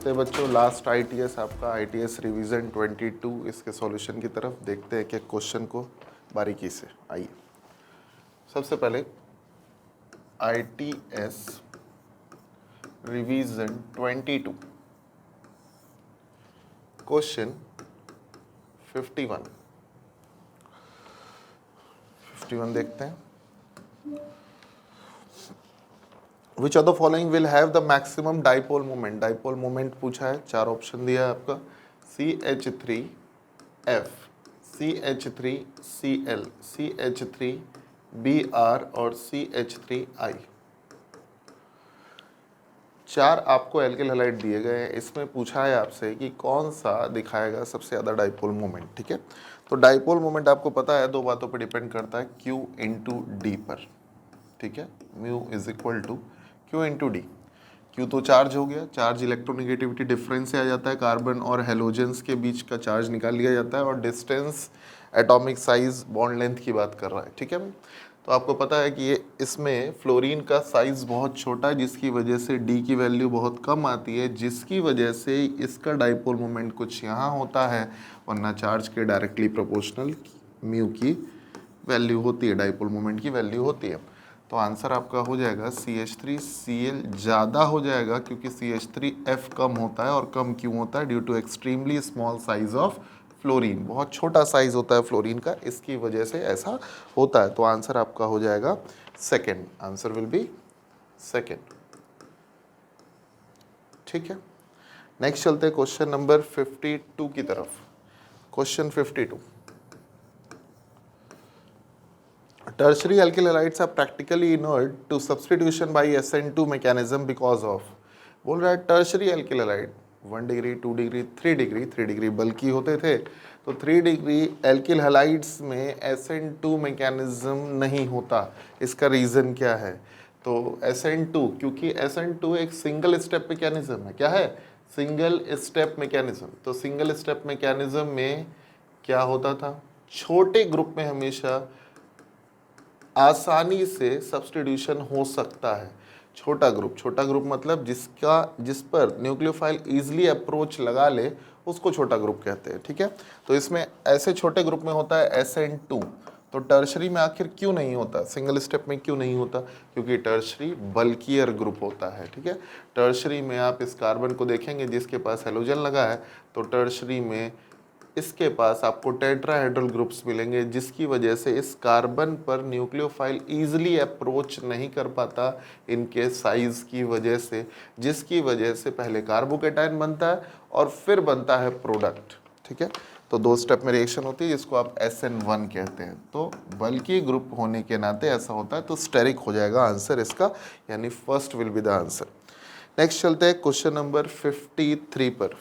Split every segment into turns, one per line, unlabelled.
चलते हैं बच्चों लास्ट ITS आपका ITS रिवीजन 22 इसके सॉल्यूशन की तरफ देखते हैं कि क्वेश्चन को बारीकी से। आइए सबसे पहले ITS रिवीजन 22 क्वेश्चन 51 देखते हैं। Which of the following will have the maximum dipole moment? Dipole moment पूछा है, चार ऑप्शन दिया है आपका CH3F, CH3Cl, CH3Br और CH3I। चार आपको एल्किल हैलाइड दिए गए हैं, इसमें पूछा है आपसे कि कौन सा दिखाएगा सबसे ज़्यादा डाइपोल मोमेंट। ठीक है, तो डाइपोल मोमेंट आपको पता है दो बातों पर डिपेंड करता है, Q इंटू डी पर। ठीक है, mu is equal to Q into D. Q तो चार्ज हो गया, चार्ज इलेक्ट्रोनेगेटिविटी डिफरेंस से आ जाता है, कार्बन और हेलोजेंस के बीच का चार्ज निकाल लिया जाता है, और distance atomic size bond length की बात कर रहा है। ठीक है, तो आपको पता है कि ये इसमें फ्लोरीन का साइज बहुत छोटा है, जिसकी वजह से डी की वैल्यू बहुत कम आती है, जिसकी वजह से इसका डाइपोल मोमेंट कुछ यहाँ होता है, वरना चार्ज के डायरेक्टली प्रोपोर्शनल म्यू की वैल्यू होती है, डाइपोल मोमेंट की वैल्यू होती है। तो आंसर आपका हो जाएगा CH3Cl ज़्यादा हो जाएगा, क्योंकि CH3F कम होता है, और कम क्यों होता है? Due to extremely small size of fluorine, बहुत छोटा साइज होता है फ्लोरीन का, इसकी वजह से ऐसा होता है। तो आंसर आपका हो जाएगा second, answer will B second. ठीक है, नेक्स्ट चलते हैं क्वेश्चन नंबर 52 की तरफ। Question 52, tertiary alkyl halides are practically inert to substitution by SN2 mechanism because of। बोल रहा है tertiary alkyl halide 1 degree 2 degree 3 degree 3 degree बल्कि होते थे, तो 3 डिग्री एल्किल हैलाइड्स में SN2 मैकेनिज्म नहीं होता। इसका रीज़न क्या है? तो SN2, क्योंकि SN2 एक सिंगल स्टेप मैकेनिज्म है। क्या है? Single step mechanism. तो सिंगल स्टेप मैकेनिज्म में क्या होता था? छोटे ग्रुप में हमेशा आसानी से सब्स्टिट्यूशन हो सकता है। छोटा ग्रुप मतलब जिस पर न्यूक्लियोफाइल इजीली अप्रोच लगा ले, उसको छोटा ग्रुप कहते हैं। ठीक है, तो इसमें ऐसे छोटे ग्रुप में होता है SN2। तो टर्शरी में आखिर क्यों नहीं होता, सिंगल स्टेप में क्यों नहीं होता? क्योंकि टर्शरी बल्कियर ग्रुप होता है। ठीक है, टर्शरी में आप इस कार्बन को देखेंगे जिसके पास हेलोजन लगा है, तो टर्शरी में इसके पास आपको टेट्राहेड्रल ग्रुप्स मिलेंगे, जिसकी वजह से इस कार्बन पर न्यूक्लियोफाइल इजीली अप्रोच नहीं कर पाता इनके साइज की वजह से, जिसकी वजह से पहले कार्बोकेटायन बनता है और फिर बनता है प्रोडक्ट। ठीक है, तो दो स्टेप में रिएक्शन होती है, जिसको आप SN1 कहते हैं। तो बल्कि ग्रुप होने के नाते ऐसा होता है, तो स्टेरिक हो जाएगा आंसर इसका, यानी first will be the answer. Next चलते हैं क्वेश्चन नंबर 53 पर।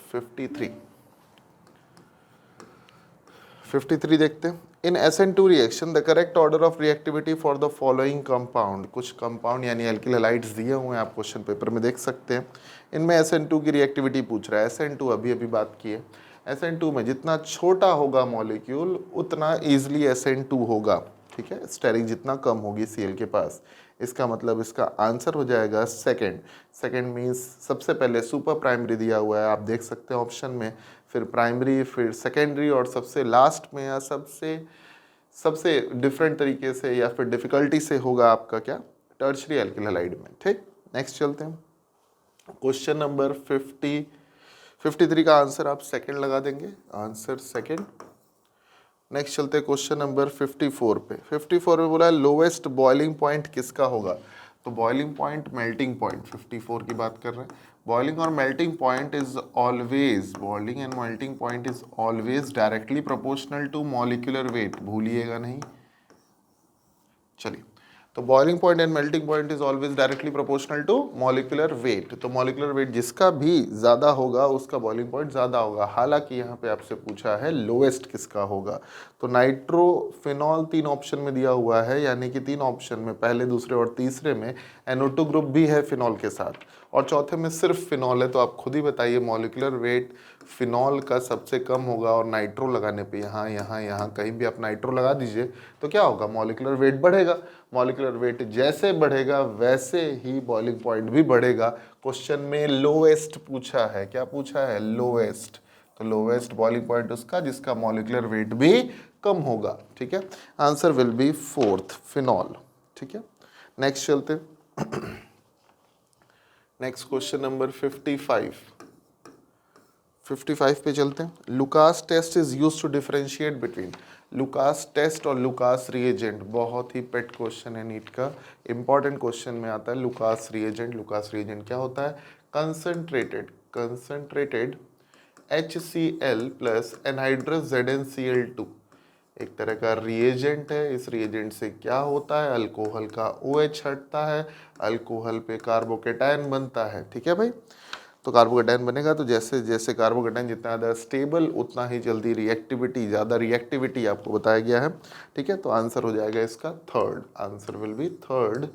53 देखते हैं। इन SN2 reaction the correct order of reactivity for the following compound. कुछ कंपाउंड यानी एल्किल हैलाइड्स दिए हुए हैं, आप क्वेश्चन पेपर में देख सकते हैं। इनमें SN2 की रिएक्टिविटी पूछ रहा है। SN2 अभी बात की है, SN2 में जितना छोटा होगा मॉलिक्यूल उतना ईजिली SN2 होगा। ठीक है, स्टेरिक जितना कम होगी Cl के पास। इसका मतलब इसका आंसर हो जाएगा सेकंड। सेकंड मीन्स सबसे पहले सुपर प्राइमरी दिया हुआ है, आप देख सकते हैं ऑप्शन में, फिर प्राइमरी, फिर सेकेंडरी, और सबसे लास्ट में या सबसे डिफरेंट तरीके से या फिर डिफिकल्टी से होगा आपका क्या? टर्शरी एल्किल हैलाइड में। ठीक, नेक्स्ट चलते हैं क्वेश्चन नंबर 53 का आंसर आप सेकंड लगा देंगे, आंसर सेकंड। नेक्स्ट चलते हैं क्वेश्चन नंबर 54 पे। 54 में बोला है लोवेस्ट बॉइलिंग पॉइंट किसका होगा? तो बॉइलिंग पॉइंट, मेल्टिंग पॉइंट 54 की बात कर रहे हैं। बॉइलिंग और melting point is always, boiling and melting point is always directly proportional to molecular weight, भूलिएगा नहीं। चलिए, तो boiling point and melting point is always directly proportional to molecular weight. तो मॉलिक्यूलर वेट जिसका भी ज़्यादा होगा उसका बॉइलिंग पॉइंट ज़्यादा होगा। हालांकि यहाँ पे आपसे पूछा है लोएस्ट किसका होगा, तो नाइट्रोफिनॉल 3 ऑप्शन में दिया हुआ है, यानी कि 3 ऑप्शन में पहले, दूसरे और तीसरे में NO2 ग्रुप भी है फिनॉल के साथ, और चौथे में सिर्फ फिनॉल है। तो आप खुद ही बताइए मॉलिक्यूलर वेट फिनॉल का सबसे कम होगा और नाइट्रो लगाने पे यहाँ यहाँ यहाँ कहीं भी आप नाइट्रो लगा दीजिए तो क्या होगा, मॉलिक्यूलर वेट बढ़ेगा। मॉलिक्यूलर वेट जैसे बढ़ेगा वैसे ही बॉइलिंग पॉइंट भी बढ़ेगा। क्वेश्चन में लोएस्ट पूछा है, क्या पूछा है, लोएस्ट, तो लोएस्ट बॉइलिंग पॉइंट उसका जिसका मॉलिक्यूलर वेट भी कम होगा। ठीक है, answer will B fourth, phenol. ठीक है, नेक्स्ट चलते, नेक्स्ट क्वेश्चन नंबर 55 पे चलते हैं। Lucas test is used to differentiate between, Lucas test और लुकास रिएजेंट बहुत ही पेट क्वेश्चन है नीट का, इंपॉर्टेंट क्वेश्चन में आता है लुकास रिएजेंट। लुकास रिएजेंट क्या होता है, concentrated HCl plus anhydrous ZnCl2 एक तरह का रिएजेंट है। इस रिएजेंट से क्या होता है, अल्कोहल का OH हटता है, अल्कोहल पे कार्बोकेटायन बनता है। ठीक है भाई, तो कार्बोकेटायन बनेगा तो जैसे जैसे कार्बोकेटायन जितना ज़्यादा स्टेबल उतना ही जल्दी रिएक्टिविटी, ज़्यादा रिएक्टिविटी आपको बताया गया है। ठीक है, तो आंसर हो जाएगा इसका third, answer will be third.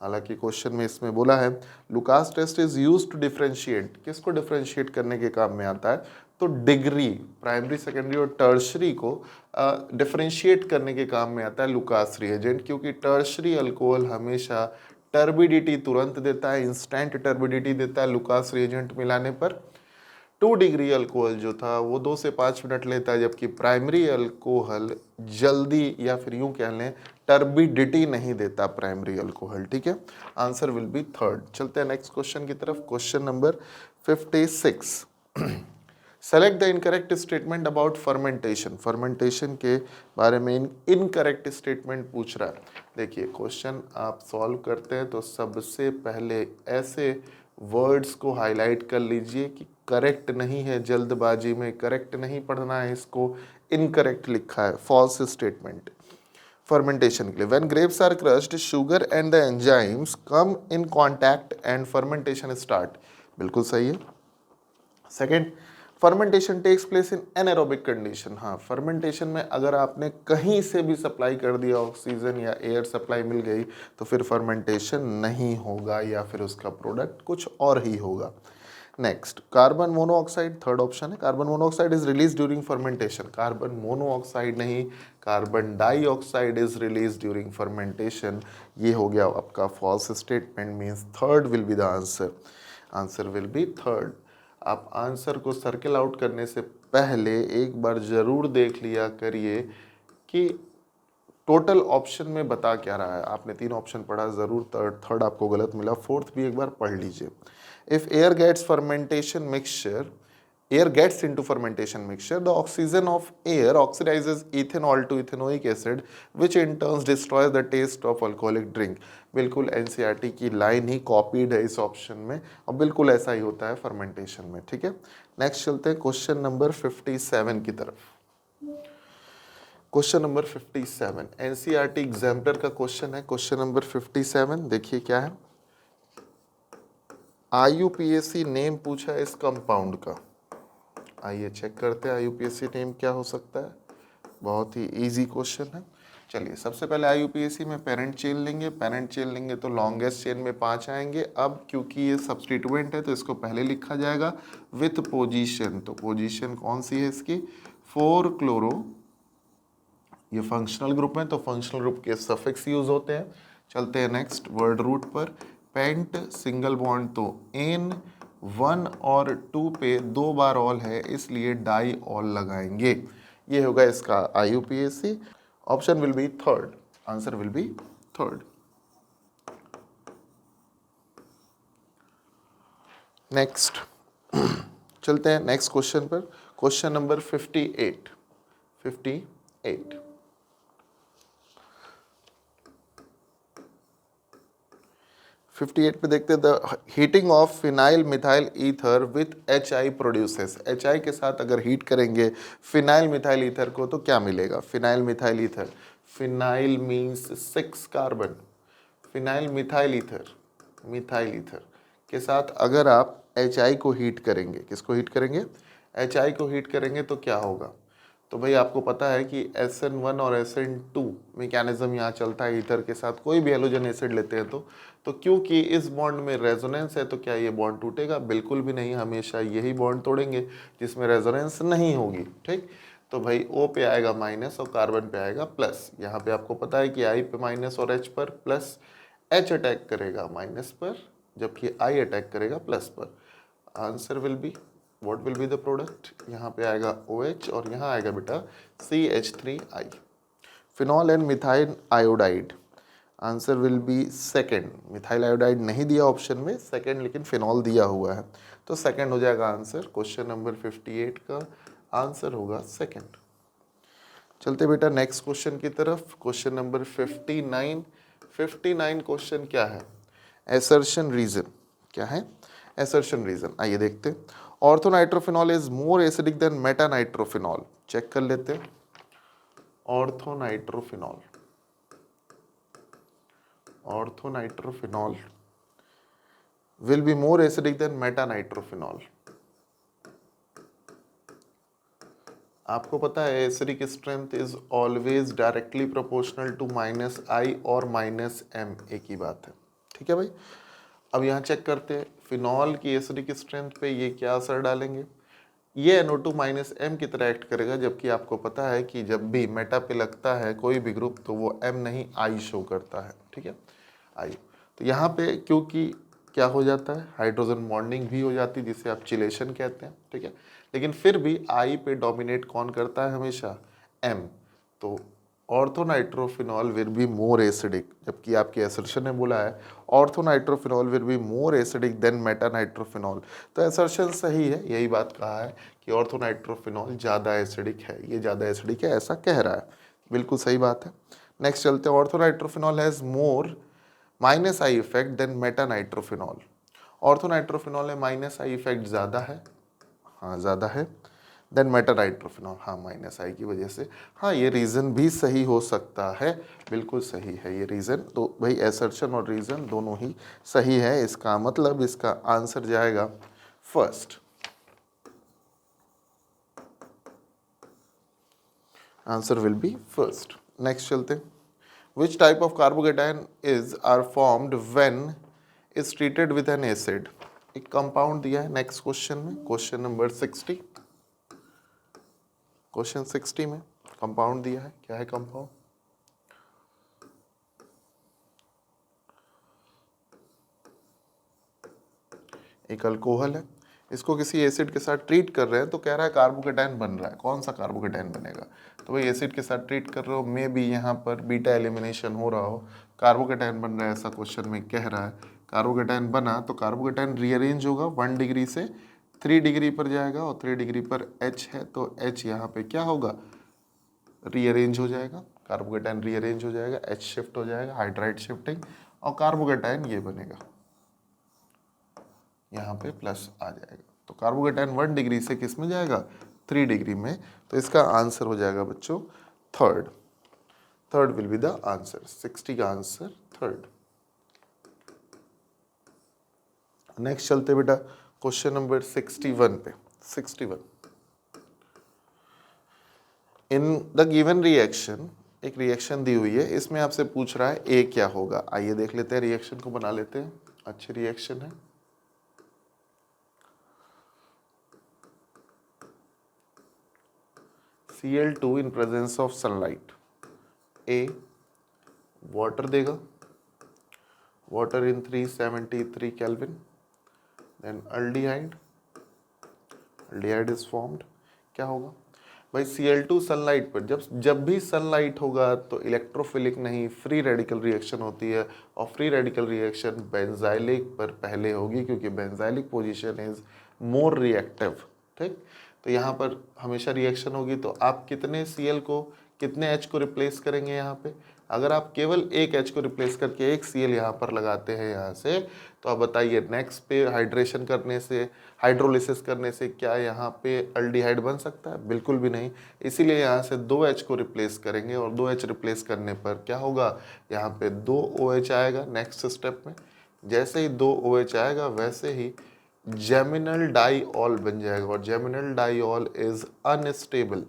हालांकि क्वेश्चन में इसमें बोला है Lucas test is used to differentiate, किसको डिफरेंशिएट करने के काम में आता है, तो डिग्री, प्राइमरी सेकेंडरी और टर्शरी को डिफरेंशिएट करने के काम में आता है लुकास रिएजेंट, क्योंकि टर्शरी अल्कोहल हमेशा टर्बिडिटी तुरंत देता है, इंस्टेंट टर्बिडिटी देता है लुकास रिएजेंट मिलाने पर। 2 डिग्री अल्कोहल जो था वो 2 से 5 मिनट लेता है, जबकि प्राइमरी अल्कोहल जल्दी या फिर यूं कह लें टर्बिडिटी नहीं देता प्राइमरी अल्कोहल। ठीक है, आंसर विल बी थर्ड। चलते हैं नेक्स्ट क्वेश्चन की तरफ, question number 56। Select the incorrect statement about fermentation, fermentation के बारे में इनकरेक्ट स्टेटमेंट पूछ रहा है। देखिए क्वेश्चन आप सॉल्व करते हैं तो सबसे पहले ऐसे वर्ड्स को हाईलाइट कर लीजिए कि करेक्ट नहीं है, जल्दबाजी में करेक्ट नहीं पढ़ना है इसको, इनकरेक्ट लिखा है, फॉल्स स्टेटमेंट फर्मेंटेशन के लिए। When grapes are crushed sugar and the enzymes come in contact and fermentation start, बिल्कुल सही है। Second, fermentation takes place in anaerobic condition, हाँ फर्मेंटेशन में अगर आपने कहीं से भी सप्लाई कर दिया, ऑक्सीजन या एयर सप्लाई मिल गई तो फिर फर्मेंटेशन नहीं होगा या फिर उसका प्रोडक्ट कुछ और ही होगा। Next, carbon monoxide, third option है, carbon monoxide is release during fermentation, carbon monoxide नहीं, carbon dioxide is release during fermentation, ये हो गया आपका false statement, means third will be the answer, answer will be third. आप answer को circle out करने से पहले एक बार ज़रूर देख लिया करिए कि टोटल ऑप्शन में बता क्या रहा है। आपने 3 ऑप्शन पढ़ा, ज़रूर थर्ड आपको गलत मिला, फोर्थ भी एक बार पढ़ लीजिए। If air gets fermentation mixture, air gets into fermentation mixture, the oxygen of air oxidizes ethanol to ethanoic acid which in turn destroys the taste of alcoholic drink। बिल्कुल एनसीईआरटी की लाइन ही copied है इस option में और बिल्कुल ऐसा ही होता है फर्मेंटेशन में। ठीक है, नेक्स्ट चलते हैं क्वेश्चन नंबर 57 की तरफ। क्वेश्चन नंबर 57 एनसीईआरटी एग्जाम्पलर का क्वेश्चन है। क्वेश्चन नंबर 57 देखिए क्या है, आईयूपीएसी नेम पूछा है इस कंपाउंड का। आइए चेक करते हैं आईयूपीएसी नेम क्या हो सकता है, बहुत ही इजी क्वेश्चन है। चलिए सबसे पहले आईयूपीएसी में पेरेंट चेन लेंगे, पेरेंट चेन लेंगे तो लॉन्गेस्ट चेन में 5 आएंगे। अब क्योंकि ये सब्स्टिट्यूएंट है तो इसको पहले लिखा जाएगा विथ पोजीशन, तो पोजीशन कौन सी है इसकी, 4 क्लोरो, ये फंक्शनल ग्रुप में तो फंक्शनल ग्रुप के सफिक्स यूज होते हैं। चलते हैं नेक्स्ट वर्ड रूट पर, पेंट सिंगल बॉन्ड तो एन 1 और 2 पे 2 बार ऑल है इसलिए डाई ऑल लगाएंगे। ये होगा इसका IUPAC, option will be third, answer will be third. Next चलते हैं नेक्स्ट क्वेश्चन पर, क्वेश्चन नंबर 58 पे देखते हैं, the heating of phenyl methyl ether with HI produces, HI के साथ अगर हीट करेंगे फिनाइल मिथाइल ईथर को तो क्या मिलेगा, phenyl methyl ether, phenyl means 6 carbon, phenyl methyl ether के साथ अगर आप HI को हीट करेंगे, किसको हीट करेंगे, HI को हीट करेंगे तो क्या होगा, तो भाई आपको पता है कि SN1 और SN2 मैकेनिज्म यहाँ चलता है ईथर के साथ, कोई भी हेलोजन एसिड लेते हैं तो क्योंकि इस बॉन्ड में रेजोनेंस है तो क्या ये बॉन्ड टूटेगा? बिल्कुल भी नहीं, हमेशा यही बॉन्ड तोड़ेंगे जिसमें रेजोनेंस नहीं होगी। ठीक, तो भाई O पे आएगा माइनस और कार्बन पे आएगा प्लस। यहाँ पे आपको पता है कि I पे माइनस और H पर प्लस, H अटैक करेगा माइनस पर जबकि I अटैक करेगा प्लस पर। Answer will B, what will be the product? यहाँ पे आएगा OH और यहाँ आएगा बेटा CH3I। Phenol and methyl iodide, answer will B second. Methyl iodide नहीं दिया ऑप्शन में, सेकेंड लेकिन फिनॉल दिया हुआ है, तो सेकेंड हो जाएगा आंसर। क्वेश्चन नंबर 58 का आंसर होगा सेकेंड। चलते बेटा नेक्स्ट क्वेश्चन की तरफ। Question number 59। 59 क्वेश्चन क्या है? Assertion reason. क्या है? Assertion reason. आइए देखते हैं। Orthonitrophenol is more acidic than metanitrophenol. Check कर लेते हैं। Orthonitrophenol, orthonitrophenol will be more acidic than metanitrophenol। आपको पता है acidic strength is always directly proportional to -I और -M, एक ही बात है। ठीक है भाई। अब यहाँ चेक करते हैं फिनॉल की एसिडिक स्ट्रेंथ पे ये क्या असर डालेंगे। ये NO2 -M की तरह एक्ट करेगा, जबकि आपको पता है कि जब भी मेटा पे लगता है कोई भी ग्रुप तो वो M नहीं I शो करता है। ठीक है, I। तो यहाँ पे क्योंकि क्या हो जाता है, हाइड्रोजन बॉन्डिंग भी हो जाती है जिसे आप चिलेशन कहते हैं। ठीक है, लेकिन फिर भी I पे डोमिनेट कौन करता है? हमेशा M। तो orthonitrophenol will be more acidic, जबकि आपकी असर्शन ने बोला है orthonitrophenol will be more acidic than metanitrophenol. तो असर्शन सही है, यही बात कहा है कि ऑर्थोनाइट्रोफिनॉल ज़्यादा एसिडिक है, ये ज़्यादा एसिडिक है ऐसा कह रहा है, बिल्कुल सही बात है। नेक्स्ट चलते हैं। Orthonitrophenol has more -I effect than metanitrophenol. Orthonitrophenol में -I इफेक्ट ज़्यादा है, हाँ ज़्यादा है, देन मेटानाइट्रोफिनॉल, हाँ -I की वजह से। हाँ ये रीज़न भी सही हो सकता है, बिल्कुल सही है ये रीज़न। तो भाई एसर्शन और रीज़न दोनों ही सही है, इसका मतलब इसका आंसर जाएगा first. Answer will B first. Next चलते हैं। Which type of carbocation are formed when is treated with an acid? एक कंपाउंड दिया है नेक्स्ट क्वेश्चन में, क्वेश्चन नंबर 60। क्वेश्चन 60 में कंपाउंड दिया है, क्या है कंपाउंड? एक अल्कोहल है, इसको किसी एसिड के साथ ट्रीट कर रहे हैं तो कह रहा है कार्बोकेटाइन बन रहा है। कौन सा कार्बोकेटाइन बनेगा? तो भाई एसिड के साथ ट्रीट कर रहे हो, मे बी यहाँ पर बीटा एलिमिनेशन हो रहा हो, कार्बोकेटाइन बन रहा है ऐसा क्वेश्चन में कह रहा है। कार्बोकेटाइन बना तो कार्बोकेटाइन रीअरेंज होगा 1 डिग्री से 3 डिग्री पर जाएगा और 3 डिग्री पर H है तो H यहाँ पे क्या होगा? रीअरेंज हो जाएगा, कार्बोकेटाइन रीअरेंज हो जाएगा, H शिफ्ट हो जाएगा, हाइड्राइड शिफ्टिंग, और कार्बोकेटाइन ये बनेगा, यहाँ पे प्लस आ जाएगा। तो कार्बोकेटाइन 1 डिग्री से किस में जाएगा? 3 डिग्री में। तो इसका आंसर हो जाएगा बच्चों third. Third will be the answer. 60 का आंसर थर्ड। नेक्स्ट चलते बेटा क्वेश्चन नंबर 61 पे। 61 इन द गिवन रिएक्शन, एक रिएक्शन दी हुई है, इसमें आपसे पूछ रहा है ए क्या होगा। आइए देख लेते हैं, रिएक्शन को बना लेते हैं। अच्छी रिएक्शन है। Cl2 in presence of sunlight, A water देगा, water in 373 Kelvin, then aldehyde, aldehyde is formed। क्या होगा भाई? Cl2 सनलाइट पर, जब भी सनलाइट होगा तो इलेक्ट्रोफिलिक नहीं, फ्री रेडिकल रिएक्शन होती है, और फ्री रेडिकल रिएक्शन बेंजाइलिक पर पहले होगी क्योंकि benzylic position is more reactive. ठीक, तो यहाँ पर हमेशा रिएक्शन होगी। तो आप कितने Cl को, कितने H को रिप्लेस करेंगे यहाँ पे? अगर आप केवल एक H को रिप्लेस करके एक Cl यहाँ पर लगाते हैं यहाँ से, तो आप बताइए नेक्स्ट पे हाइड्रेशन करने से, हाइड्रोलिसिस करने से क्या यहाँ पे अल्डिहाइड बन सकता है? बिल्कुल भी नहीं। इसीलिए यहाँ से 2H को रिप्लेस करेंगे, और 2H रिप्लेस करने पर क्या होगा? यहाँ पे 2OH आएगा नेक्स्ट स्टेप में। जैसे ही 2OH आएगा वैसे ही जेमिनल डाइऑल बन जाएगा, और geminal diol is unstable.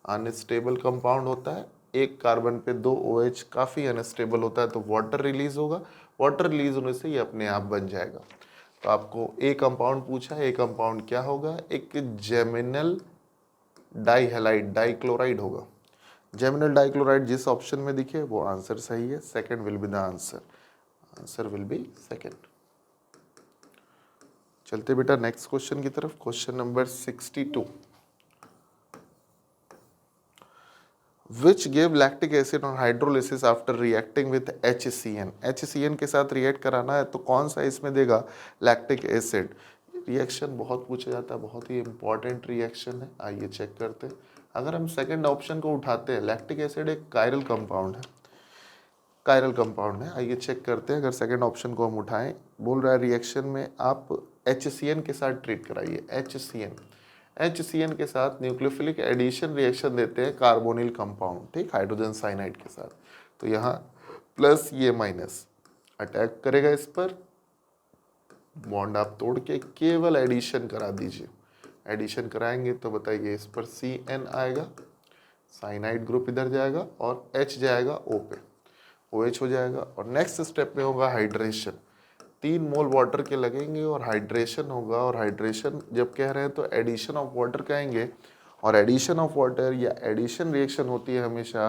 Unstable compound होता है, एक कार्बन पे 2 OH काफ़ी अनस्टेबल होता है, तो वाटर रिलीज होगा, वाटर रिलीज होने से ये अपने आप बन जाएगा। तो आपको ए कंपाउंड पूछा है, ए कंपाउंड क्या होगा, एक जेमिनल डाइहैलाइड डाइक्लोराइड होगा। जेमिनल डाइक्लोराइड जिस ऑप्शन में दिखे वो आंसर सही है, second will be the answer, answer will B second. चलते बेटा नेक्स्ट क्वेश्चन की तरफ, question number 62। Which gave lactic acid on hydrolysis after reacting with HCN? HCN के साथ रिएक्ट कराना है तो कौन सा इसमें देगा लैक्टिक एसिड। रिएक्शन बहुत पूछा जाता है, बहुत ही इंपॉर्टेंट रिएक्शन है, आइए चेक करते हैं। अगर हम सेकंड ऑप्शन को उठाते हैं, लैक्टिक एसिड एक कायरल कंपाउंड है, कायरल कंपाउंड है, आइए चेक करते हैं। अगर सेकंड ऑप्शन को हम उठाएं, बोल रहा है रिएक्शन में आप HCN के साथ ट्रीट कराइए, HCN के साथ न्यूक्लियोफिलिक एडिशन रिएक्शन देते हैं कार्बोनिल कंपाउंड, ठीक, हाइड्रोजन साइनाइड के साथ। तो यहाँ प्लस ये माइनस अटैक करेगा इस पर, बॉन्ड आप तोड़ के केवल एडिशन करा दीजिए। एडिशन कराएंगे तो बताइए इस पर CN आएगा, साइनाइड ग्रुप इधर जाएगा और H जाएगा O पे, OH हो जाएगा। और नेक्स्ट स्टेप में होगा हाइड्रेशन, 3 मोल वाटर के लगेंगे और हाइड्रेशन होगा। और हाइड्रेशन जब कह रहे हैं तो एडिशन ऑफ वाटर कहेंगे, और एडिशन ऑफ वाटर या एडिशन रिएक्शन होती है हमेशा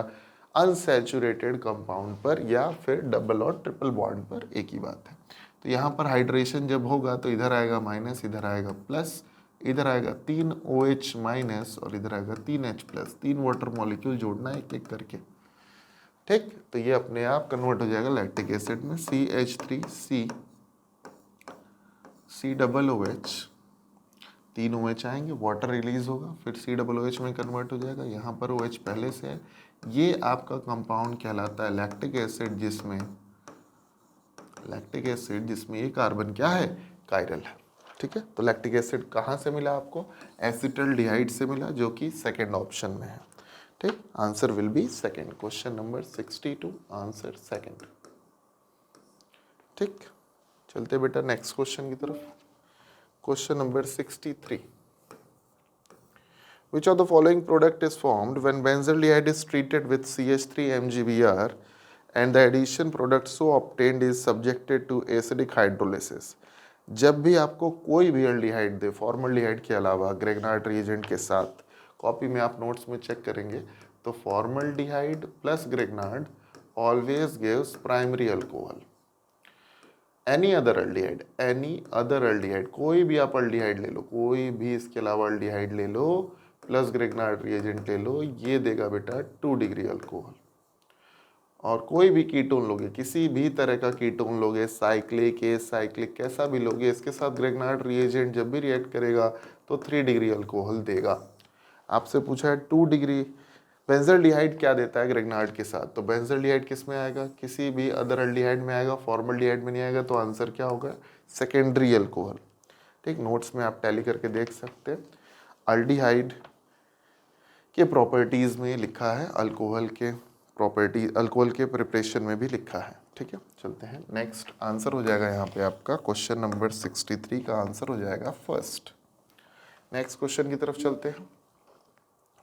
अनसैचुरेटेड कंपाउंड पर या फिर डबल और ट्रिपल बॉन्ड पर, एक ही बात है। तो यहाँ पर हाइड्रेशन जब होगा तो इधर आएगा माइनस, इधर आएगा प्लस, इधर आएगा 3 OH माइनस और इधर आएगा 3 H प्लस, 3 वाटर मॉलिक्यूल जोड़ना है एक एक करके, ठीक। तो ये अपने आप कन्वर्ट हो जाएगा लैक्टिक एसिड में, CH3C, तीन OH आएंगे, वाटर रिलीज होगा, फिर COOH में कन्वर्ट हो जाएगा, यहाँ पर OH पहले से है। ये आपका कंपाउंड कहलाता है लैक्टिक एसिड, जिसमें ये कार्बन क्या है, कायरल है, ठीक है। तो लैक्टिक एसिड कहाँ से मिला आपको, एसिटल्डिहाइड से मिला, जो कि सेकंड ऑप्शन में है, ठीक। Answer will B second, question number 62, answer second, ठीक। चलते बेटा नेक्स्ट क्वेश्चन की तरफ, question number 63। Which of the following product is formed when benzaldehyde is treated with CH3 MgBr and the addition product so obtained is subjected to acidic hydrolysis? जब भी आपको कोई भी एल्डिहाइड दे फॉर्मल्डिहाइड के अलावा Grignard reagent के साथ, copy में आप नोट्स में चेक करेंगे तो formaldehyde plus Grignard always gives primary alcohol. Any other aldehyde, कोई भी आप एल्डिहाइड ले लो, कोई भी इसके अलावा एल्डिहाइड ले लो प्लस ग्रेगनार्ड रिएजेंट ले लो, ये देगा बेटा 2 डिग्री अल्कोहल। और कोई भी कीटोन लोगे, किसी भी तरह का कीटोन लोगे, साइक्लिक एसाइक्लिक कैसा भी लोगे, इसके साथ ग्रेगनार्ड रिएजेंट जब भी रिएक्ट करेगा तो 3 डिग्री अल्कोहल देगा। आपसे पूछा है 2 डिग्री, बेंजल्डिहाइड क्या देता है ग्रेगनार्ड के साथ, तो बेंजल्डिहाइड किस में आएगा, किसी भी अदर एल्डिहाइड में आएगा, फॉर्मल्डिहाइड में नहीं आएगा, तो आंसर क्या होगा, सेकेंडरी अल्कोहल, ठीक। नोट्स में आप टैली करके देख सकते हैं, अल्डिहाइड के प्रॉपर्टीज में लिखा है, अल्कोहल के प्रिपरेशन में भी लिखा है, ठीक है। चलते हैं नेक्स्ट, आंसर हो जाएगा यहाँ पे आपका क्वेश्चन नंबर 63 का आंसर हो जाएगा फर्स्ट। नेक्स्ट क्वेश्चन की तरफ चलते हैं,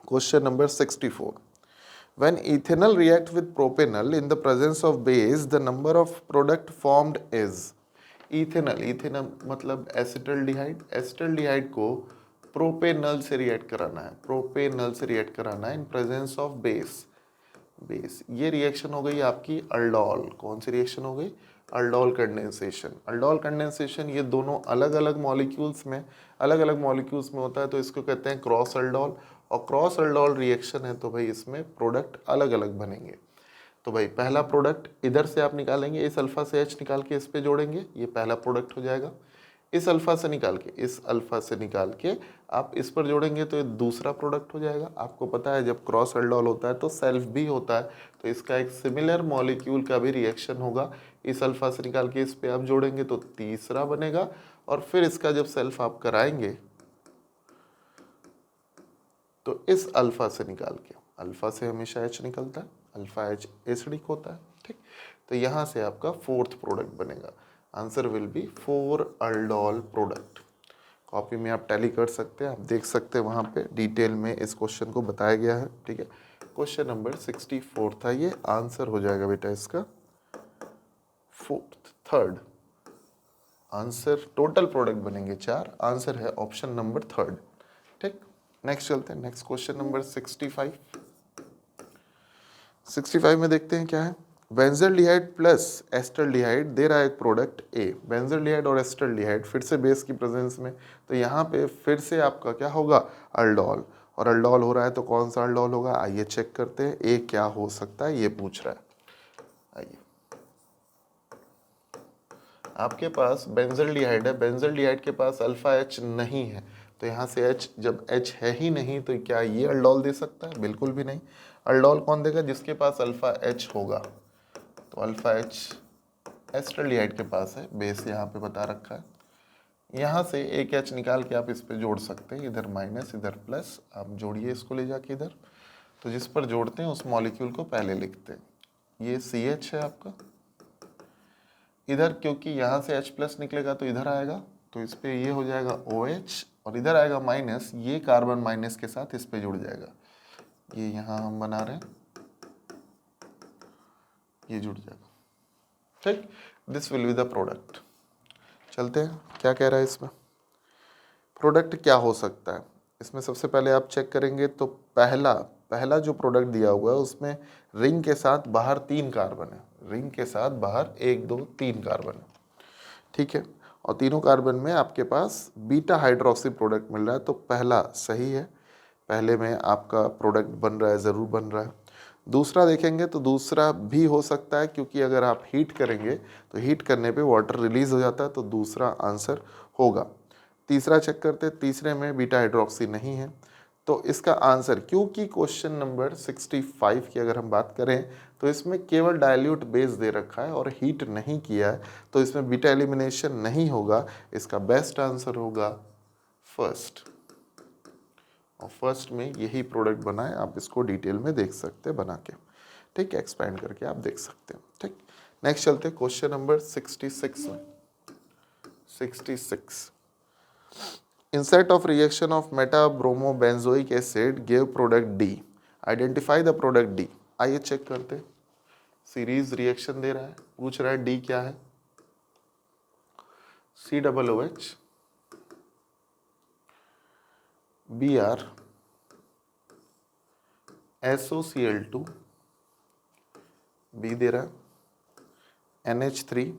question number 64। When ethanol react with propanol in the presence of base, the number of product formed is। Ethanol मतलब एसिटल्डिहाइड को प्रोपेनल से रिएक्ट कराना है, इन प्रेजेंस ऑफ बेस। ये रिएक्शन हो गई आपकी अल्डोल, कौन सी रिएक्शन हो गई, अल्डोल कंडेंसेशन। ये दोनों अलग अलग मॉलिक्यूल्स में होता है, तो इसको कहते हैं क्रॉस अल्डोल। और क्रॉस अल्डोल रिएक्शन है तो भाई इसमें प्रोडक्ट अलग अलग बनेंगे। तो भाई पहला प्रोडक्ट इधर से आप निकालेंगे, इस अल्फा से H निकाल के इस पे जोड़ेंगे, ये पहला प्रोडक्ट हो जाएगा। इस अल्फा से निकाल के आप इस पर जोड़ेंगे तो ये दूसरा प्रोडक्ट हो जाएगा। आपको पता है जब क्रॉस अल्डोल होता है तो सेल्फ भी होता है, तो इसका एक सिमिलर मॉलिक्यूल का भी रिएक्शन होगा। इस अल्फा से निकाल के इस पे आप जोड़ेंगे तो तीसरा बनेगा, और फिर इसका जब सेल्फ आप कराएंगे तो इस अल्फा से निकाल के, अल्फा से हमेशा H निकलता है, अल्फा H एसिडिक होता है, ठीक। तो यहाँ से आपका फोर्थ प्रोडक्ट बनेगा, answer will B 4 aldol product. Copy में आप टैली कर सकते हैं, आप देख सकते हैं वहाँ पे डिटेल में इस क्वेश्चन को बताया गया है। ठीक है, क्वेश्चन नंबर 64 था ये, आंसर हो जाएगा बेटा इसका थर्ड आंसर। टोटल प्रोडक्ट बनेंगे 4, आंसर है ऑप्शन नंबर थर्ड। ठीक, नेक्स्ट चलते हैं, नेक्स्ट क्वेश्चन नंबर 65 में देखते हैं क्या है। बेंजल्डिहाइड प्लस एस्टल्डिहाइड दे रहा है एक प्रोडक्ट ए। बेंजल्डिहाइड और एस्टल्डिहाइड फिर से बेस की प्रेजेंस में, तो यहाँ पे फिर से आपका क्या होगा, अल्डोल। और अल्डोल हो रहा है तो कौन सा अल्डोल होगा, आइए चेक करते हैं। ए क्या हो सकता है ये पूछ रहा है। आइए, आपके पास बेंजल्डिहाइड है, बेंजल्डिहाइड के पास अल्फा एच नहीं है, तो यहाँ से एच, जब एच है ही नहीं तो क्या ये अल्डोल दे सकता है, बिल्कुल भी नहीं। अल्डोल कौन देगा, जिसके पास अल्फा एच होगा। तो अल्फा एच एस्टल्डिहाइड के पास है, बेस यहाँ पे बता रखा है। यहाँ से एक एच निकाल के आप इस पे जोड़ सकते हैं, इधर माइनस इधर प्लस, आप जोड़िए इसको ले जाके इधर। तो जिस पर जोड़ते हैं उस मॉलिक्यूल को पहले लिखते हैं। ये सी एच है आपका, इधर क्योंकि यहाँ से H प्लस निकलेगा तो इधर आएगा, तो इस पे ये हो जाएगा OH, और इधर आएगा माइनस, ये कार्बन माइनस के साथ इस पे जुड़ जाएगा। ये यहाँ हम बना रहे हैं, ये जुड़ जाएगा। ठीक, this will be the product. चलते हैं, क्या कह रहा है इसमें, प्रोडक्ट क्या हो सकता है। इसमें सबसे पहले आप चेक करेंगे तो पहला जो प्रोडक्ट दिया हुआ है उसमें रिंग के साथ बाहर 3 कार्बन है, रिंग के साथ बाहर 1 2 3 कार्बन है। ठीक है, और तीनों कार्बन में आपके पास बीटा हाइड्रोक्सी प्रोडक्ट मिल रहा है, तो पहला सही है, पहले में आपका प्रोडक्ट बन रहा है, ज़रूर बन रहा है। दूसरा देखेंगे तो दूसरा भी हो सकता है, क्योंकि अगर आप हीट करेंगे तो हीट करने पे वाटर रिलीज हो जाता है, तो दूसरा आंसर होगा। तीसरा चेक करते, तीसरे में बीटा हाइड्रोक्सी नहीं है, तो इसका आंसर, क्योंकि क्वेश्चन नंबर 65 की अगर हम बात करें तो इसमें केवल डाइल्यूट बेस दे रखा है और हीट नहीं किया है, तो इसमें बीटा एलिमिनेशन नहीं होगा। इसका बेस्ट आंसर होगा फर्स्ट, और फर्स्ट में यही प्रोडक्ट बना है, आप इसको डिटेल में देख सकते हैं बना के। ठीक है, एक्सपेंड करके आप देख सकते हैं। ठीक, नेक्स्ट चलते हैं क्वेश्चन नंबर 66 में। 66, inset of reaction of metabromobenzoic acid gave product D, identify the product D। आइए चेक करते हैं, सीरीज रिएक्शन दे रहा है, पूछ रहा है डी क्या है। COOH Br SOCl2 B दे रहा है, NH3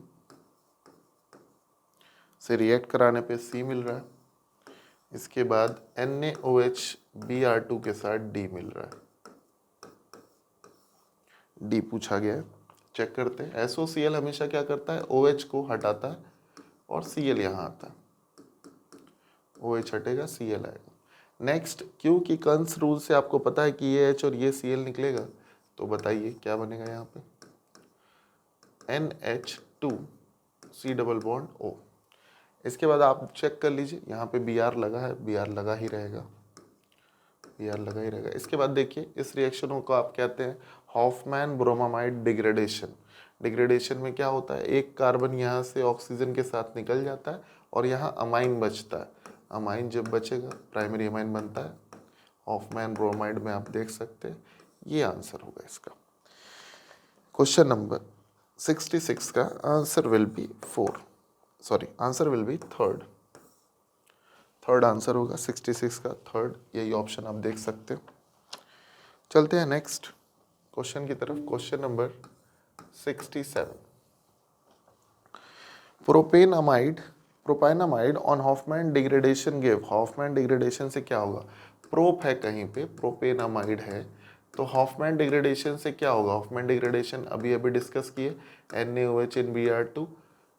से रिएक्ट कराने पे C मिल रहा है, इसके बाद NaOH Br2 के साथ D मिल रहा है, D पूछा गया है। चेक करते हैं, SOCl हमेशा क्या करता है, OH को हटाता है और Cl यहाँ आता है, OH हटेगा Cl आएगा। नेक्स्ट, क्योंकि कंस रूल से आपको पता है कि ये H और ये Cl निकलेगा, तो बताइए क्या बनेगा यहाँ पे, NH2 C double bond O। इसके बाद आप चेक कर लीजिए, यहाँ पे Br लगा है, Br लगा ही रहेगा, Br लगा ही रहेगा। इसके बाद देखिए, इस रिएक्शन को आप कहते हैं हॉफमैन ब्रोमामाइड डिग्रेडेशन। डिग्रेडेशन में क्या होता है, एक कार्बन यहाँ से ऑक्सीजन के साथ निकल जाता है और यहाँ अमाइन बचता है, अमाइन जब बचेगा प्राइमरी अमाइन बनता है, हॉफमैन ब्रोमाइड में आप देख सकते हैं। ये आंसर होगा इसका। क्वेश्चन नंबर 66 का answer will B answer will be third answer होगा 66 का, थर्ड, यही ऑप्शन आप देख सकते हो। चलते हैं नेक्स्ट क्वेश्चन की तरफ, question number 67। Propanamide on Hofmann degradation give, Hofmann degradation से क्या होगा, प्रोप है कहीं पे, प्रोपेनामाइड है, तो हॉफमैन डिग्रेडेशन से क्या होगा, हॉफमैन डिग्रेडेशन अभी डिस्कस किए, NaOH इन Br2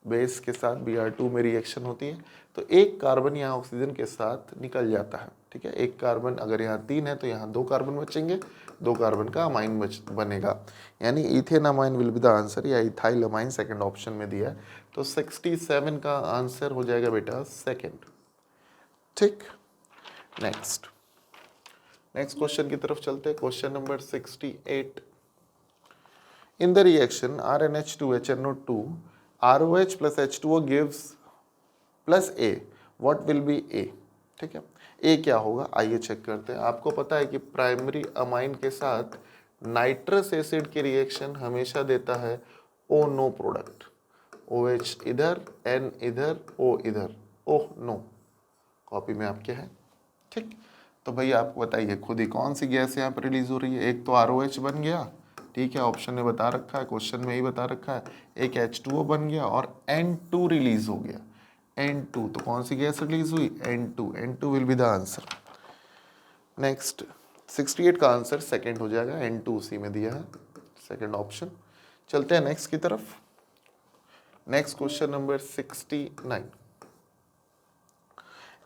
बेस के साथ Br2 में रिएक्शन होती है, तो एक कार्बन यहाँ ऑक्सीजन के साथ निकल जाता है। ठीक है, एक कार्बन अगर यहाँ 3 है तो यहाँ 2 कार्बन बचेंगे, 2 कार्बन का अमाइन बनेगा, यानी ethane amine will be the answer, या इथाइल अमाइन सेकंड ऑप्शन में दिया है, तो 67 का आंसर हो जाएगा बेटा सेकंड। ठीक, नेक्स्ट क्वेश्चन की तरफ चलते हैं, question number 68। In the reaction RnH2HNO2 ROH plus H2O gives plus A, what will be A, ठीक है। ए क्या होगा, आइए चेक करते हैं। आपको पता है कि प्राइमरी अमाइन के साथ नाइट्रस एसिड की रिएक्शन हमेशा देता है ओ नो प्रोडक्ट, OH इधर, N इधर, O इधर, ओह नो, कॉपी में आपके है, ठीक। तो भैया आपको बताइए खुद ही कौन सी गैस यहाँ पर रिलीज हो रही है। एक तो ROH बन गया, ठीक है, ऑप्शन में बता रखा है, क्वेश्चन में ही बता रखा है। एक H2O बन गया और N2 रिलीज हो गया। N2 तो कौन सी गैस रिलीज हुई, N2 will be the answer. Next 68 का आंसर सेकंड हो जाएगा, N2 उसी में दिया है, सेकंड ऑप्शन। चलते हैं नेक्स्ट की तरफ। Next question number 69।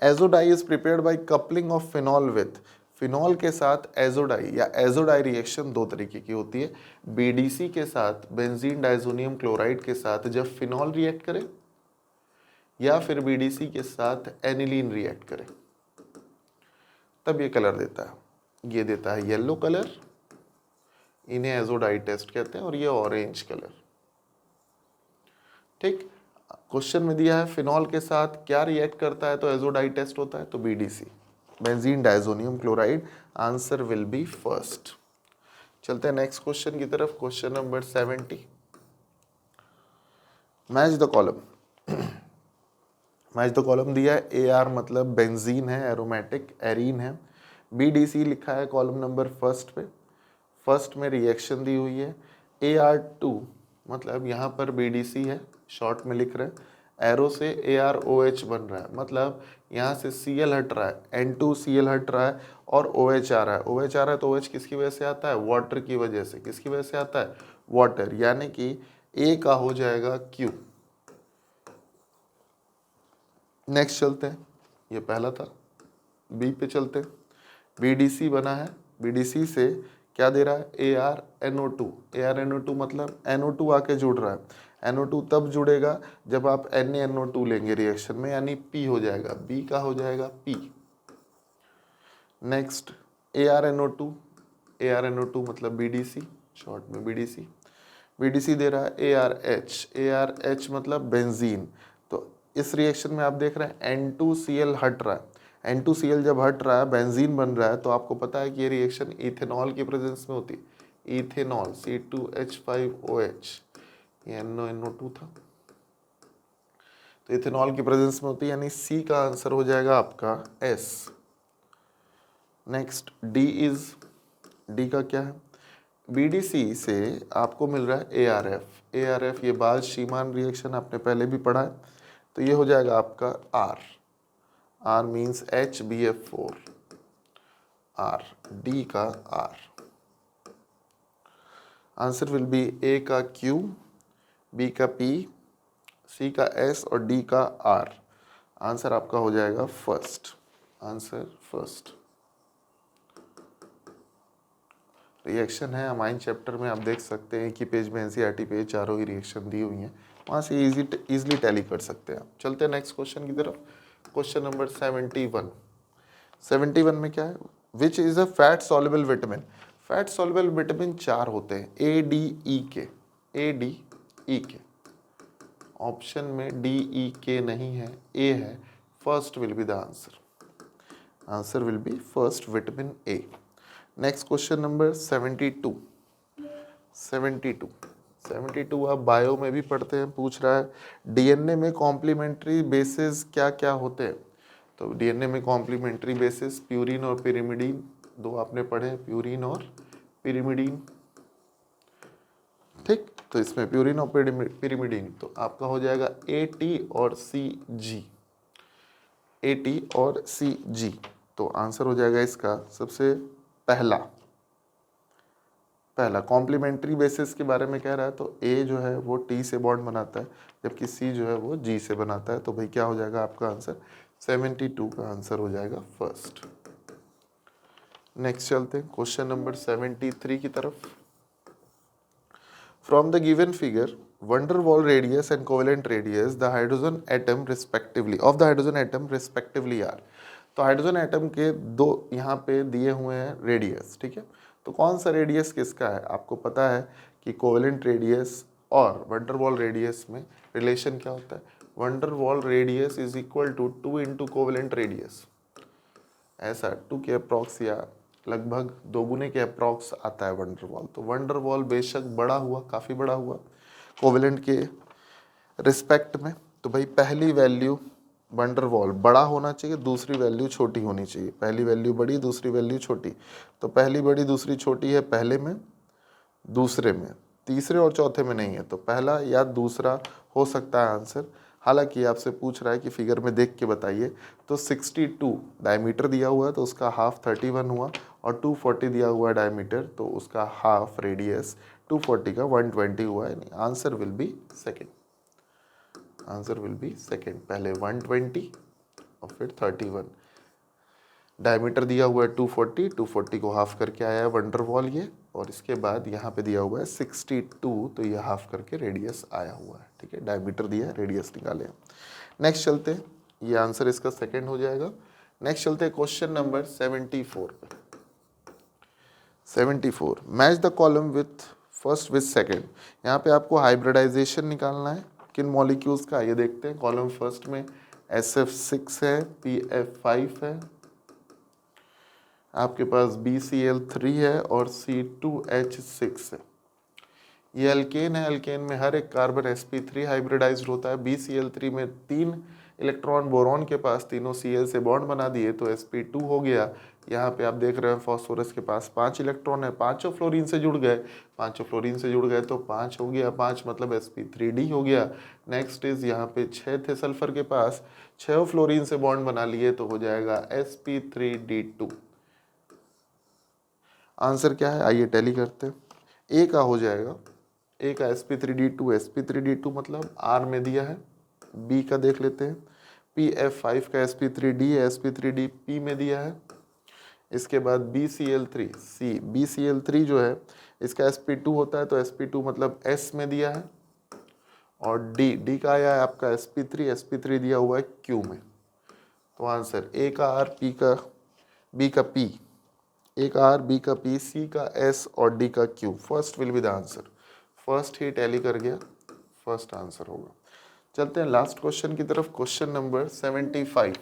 Azo dye is prepared by coupling of phenol with, phenol के साथ एजोडाई या एजोडाई रिएक्शन दो तरीके की होती है। बीडीसी के साथ बेंजीन डाइजोनियम क्लोराइड के साथ जब फिनॉल रिएक्ट करे, या फिर बीडीसी के साथ एनिलीन रिएक्ट करे, तब ये कलर देता है। ये देता है येलो कलर, इन्हें एजोडाई टेस्ट कहते हैं, और ये ऑरेंज कलर, ठीक। क्वेश्चन में दिया है फिनॉल के साथ क्या रिएक्ट करता है तो एजोडाई टेस्ट होता है, तो BDC, benzene diazonium chloride, answer will B first. चलते हैं नेक्स्ट क्वेश्चन की तरफ। Question number 70। Match the column. Match the column दिया है, AR मतलब बेंजीन है, एरोमेटिक एरीन है। BDC लिखा है कॉलम नंबर फर्स्ट पे, फर्स्ट में रिएक्शन दी हुई है। AR2 मतलब यहाँ पर BDC है, शॉर्ट में लिख रहे हैं, एरो से AROH बन रहा है, मतलब यहाँ से Cl हट रहा है, N2Cl हट रहा है और OH आ रहा है। OH आ रहा है तो OH किसकी वजह से आता है, वाटर की वजह से। किसकी वजह से आता है, वाटर, यानी कि A का हो जाएगा Q। नेक्स्ट चलते हैं, ये पहला था। B पे चलते हैं। BDC बना है, BDC से क्या दे रहा है, ArNO2। ArNO2 मतलब NO2 आके जुड़ रहा है। NO2 तब जुड़ेगा जब आप NaNO2 लेंगे रिएक्शन में, यानी P हो जाएगा, B का हो जाएगा P। नेक्स्ट ArNO2, ArNO2 मतलब BDC, शॉर्ट में BDC। BDC दे रहा है ARH, ARH मतलब बेंजीन। तो इस रिएक्शन में आप देख रहे हैं N2Cl हट रहा है। N2Cl जब हट रहा है, बेंजीन बन रहा है, तो आपको पता है कि ये रिएक्शन इथेनॉल की प्रेजेंस में होती है। इथेनॉल C2H5OH, ये NO2 था, तो इथेनॉल की प्रेजेंस में होती है, यानी C का आंसर हो जाएगा आपका S। नेक्स्ट D का क्या है, BDC से आपको मिल रहा है ARF, ये बाल शीमान रिएक्शन आपने पहले भी पढ़ा है, तो ये हो जाएगा आपका R means HBF4, R, D का R, answer will B A का Q, B का P, C का S और D का R। आंसर आपका हो जाएगा फर्स्ट, आंसर फर्स्ट। रिएक्शन है अमाइन चैप्टर में, आप देख सकते हैं कि पेज में NCERT पे चारों ही रिएक्शन दी हुई हैं, वहाँ से इजीली टैली कर सकते हैं आप। चलते हैं नेक्स्ट क्वेश्चन की तरफ। Question number 71। 71 में क्या है, which is a fat soluble vitamin. Fat soluble vitamin 4 होते हैं, ADE के। ऑप्शन में DEK नहीं है, A है, first will be the answer, answer will B first vitamin A। Next question number 72। 72 आप बायो में भी पढ़ते हैं, पूछ रहा है DNA में कॉम्प्लीमेंट्री बेसिस क्या क्या होते हैं। तो DNA में कॉम्प्लीमेंट्री बेसिस प्यूरिन और पिरिमिडीन, दो आपने पढ़े, प्यूरिन और पिरिमिडीन, ठीक। तो इसमें प्यूरिन और पिरिमिडीन, तो आपका हो जाएगा AT और CG, AT और CG। तो आंसर हो जाएगा इसका सबसे पहला कॉम्प्लीमेंट्री बेसिस के बारे में कह रहा है, तो A जो है वो T से बॉन्ड बनाता है, जबकि C जो है वो G से बनाता है। तो भाई क्या हो जाएगा आपका आंसर, 72 का आंसर हो जाएगा फर्स्ट। नेक्स्ट चलते हैं क्वेश्चन नंबर 73 की तरफ। From the given figure van der Waals radius and covalent radius the hydrogen atom respectively of the hydrogen atom respectively are। तो हाइड्रोजन एटम के दो यहाँ पे दिए हुए हैं रेडियस, ठीक है। तो कौन सा रेडियस किसका है, आपको पता है कि कोवेलेंट रेडियस और van der Waals रेडियस में रिलेशन क्या होता है, van der Waals radius is equal to 2 into covalent radius, ऐसा 2 के अप्रॉक्स या लगभग दोगुने के अप्रॉक्स आता है वंडर वॉल। तो वंडर वॉल बेशक बड़ा हुआ, काफ़ी बड़ा हुआ कोवेलेंट के रिस्पेक्ट में। तो भाई पहली वैल्यू वंडर वॉल बड़ा होना चाहिए, दूसरी वैल्यू छोटी होनी चाहिए। पहली वैल्यू बड़ी, दूसरी वैल्यू छोटी। तो पहली बड़ी दूसरी छोटी है पहले में, दूसरे में, तीसरे और चौथे में नहीं है। तो पहला या दूसरा हो सकता है आंसर। हालांकि आपसे पूछ रहा है कि फिगर में देख के बताइए। तो 62 डायमीटर दिया हुआ है तो उसका हाफ 31 हुआ, और 240 दिया हुआ है डायमीटर तो उसका हाफ रेडियस 240 का 120 हुआ है। Answer will B second, answer will B second. पहले 120 और फिर 31। डायमीटर दिया हुआ है 240, 240 को हाफ करके आया है वंडर वॉल ये, और इसके बाद यहाँ पे दिया हुआ है 62, तो ये हाफ करके रेडियस आया हुआ है। ठीक है, डायमीटर दिया है, रेडियस निकाले। नेक्स्ट चलते हैं, ये आंसर इसका सेकेंड हो जाएगा। नेक्स्ट चलते हैं क्वेश्चन नंबर 74 पे। 74, match the column with first with second. यहाँ पे आपको हाइब्रिडाइजेशन निकालना है किन मॉलिक्यूल्स का, ये देखते हैं। कॉलम फर्स्ट में SF6 है, PF5 है, आपके पास BCl3 है और C2H6 है। ये अल्केन है, अल्केन में हर एक कार्बन sp3 हाइब्रिडाइज्ड होता है। BCl3 में 3 इलेक्ट्रॉन बोरॉन के पास, तीनों Cl से बॉन्ड बना दिए तो sp2 हो गया। यहाँ पे आप देख रहे हैं फॉस्फोरस के पास 5 इलेक्ट्रॉन है, पांचों फ्लोरीन से जुड़ गए, पांचों फ्लोरीन से जुड़ गए तो 5 हो गया, 5 मतलब sp3d हो गया। नेक्स्ट इज यहाँ पे 6 थे सल्फर के पास, 6 फ्लोरीन से बॉन्ड बना लिए तो हो जाएगा sp3d2। आंसर क्या है आइए टैली करते हैं। ए का हो जाएगा, ए का sp3d2, sp3d2 मतलब R में दिया है। बी का देख लेते हैं, PF5 का sp3d है, sp3d P में दिया है। इसके बाद BCl3 C, BCl3 जो है इसका sp2 होता है तो sp2 मतलब S में दिया है। और D का आया है आपका sp3 दिया हुआ है Q में। तो आंसर A का R, P का B का P, A का R, B का P, C का S और D का Q। First will be the answer. First he tally कर गया, फर्स्ट आंसर होगा। चलते हैं लास्ट क्वेश्चन की तरफ, question number 75।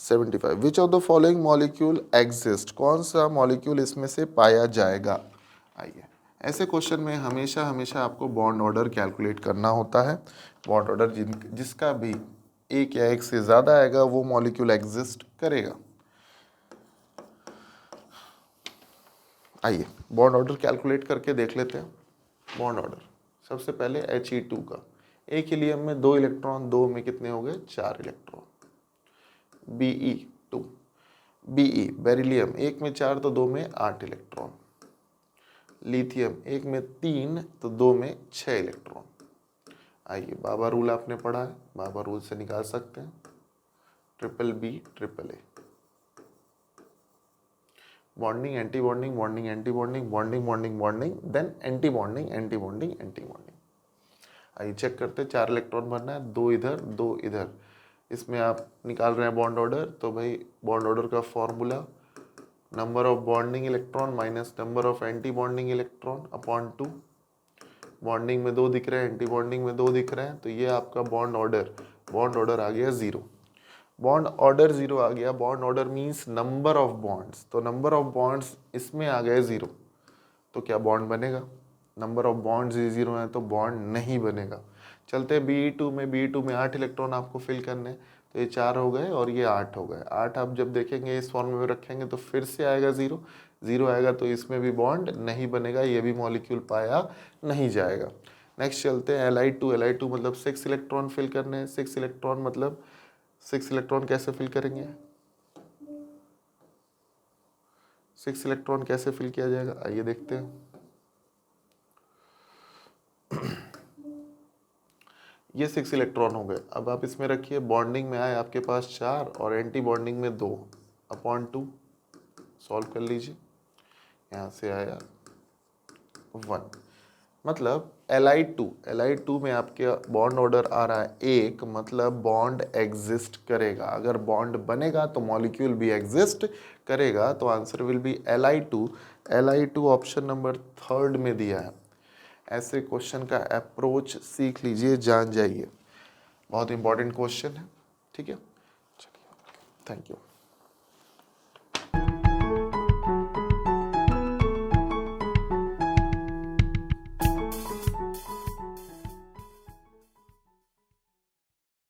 75, which of the following molecule exist, कौन सा मॉलिक्यूल इसमें से पाया जाएगा। आइए, ऐसे क्वेश्चन में हमेशा हमेशा आपको बॉन्ड ऑर्डर कैलकुलेट करना होता है। बॉन्ड ऑर्डर जिसका भी एक या एक से ज़्यादा आएगा वो मॉलिक्यूल एग्जिस्ट करेगा। आइए बॉन्ड ऑर्डर कैलकुलेट करके देख लेते हैं। बॉन्ड ऑर्डर सबसे पहले He2 का, एक हीलियम में 2 इलेक्ट्रॉन, 2 में कितने हो गए 4 इलेक्ट्रॉन। Be2, Be बेरिलियम, एक में 4 तो 2 में 8 इलेक्ट्रॉन। लिथियम, एक में 3 तो 2 में 6 इलेक्ट्रॉन। आइए बाबा रूल आपने पढ़ा है, बाबा रूल से निकाल सकते हैं। BBB, bonding anti bonding, bonding anti bonding, bonding bonding bonding, then anti bonding anti bonding anti bonding. आइए चेक करते हैं, 4 इलेक्ट्रॉन भरना है, 2 इधर 2 इधर। इसमें आप निकाल रहे हैं बॉन्ड ऑर्डर, तो भाई बॉन्ड ऑर्डर का formula number of bonding electron minus number of anti bonding electron upon 2। Bonding में 2 दिख रहे हैं, एंटी बॉन्डिंग में 2 दिख रहे हैं, तो ये आपका बॉन्ड ऑर्डर आ गया 0। बॉन्ड ऑर्डर 0 आ गया। Bond order means number of bonds, तो नंबर ऑफ बॉन्ड्स इसमें आ गए 0, तो क्या बॉन्ड बनेगा। नंबर ऑफ बॉन्ड्स 0 हैं तो बॉन्ड नहीं बनेगा। चलते हैं Be2 में 8 इलेक्ट्रॉन आपको फिल करने, तो ये 4 हो गए और ये 8 हो गए। 8 आप जब देखेंगे इस फॉर्म में रखेंगे तो फिर से आएगा 0, 0 आएगा तो इसमें भी बॉन्ड नहीं बनेगा, ये भी मॉलिक्यूल पाया नहीं जाएगा। नेक्स्ट चलते हैं Li2 मतलब 6 इलेक्ट्रॉन फिल करने हैं। 6 इलेक्ट्रॉन मतलब 6 इलेक्ट्रॉन कैसे फिल करेंगे, 6 इलेक्ट्रॉन कैसे फिल किया जाएगा आइए देखते हैं। ये 6 इलेक्ट्रॉन हो गए। अब आप इसमें रखिए, बॉन्डिंग में आए आपके पास 4 और एंटी बॉन्डिंग में 2 अपॉन 2, सॉल्व कर लीजिए। यहाँ से आया 1, मतलब Li2 में आपके बॉन्ड ऑर्डर आ रहा है 1, मतलब बॉन्ड एग्जिस्ट करेगा। अगर बॉन्ड बनेगा तो मॉलिक्यूल भी एग्जिस्ट करेगा, तो answer will B Li2 option number 3 में दिया है। ऐसे क्वेश्चन का अप्रोच सीख लीजिए, जान जाइए, बहुत इंपॉर्टेंट क्वेश्चन है, ठीक है। चलिए, थैंक यू।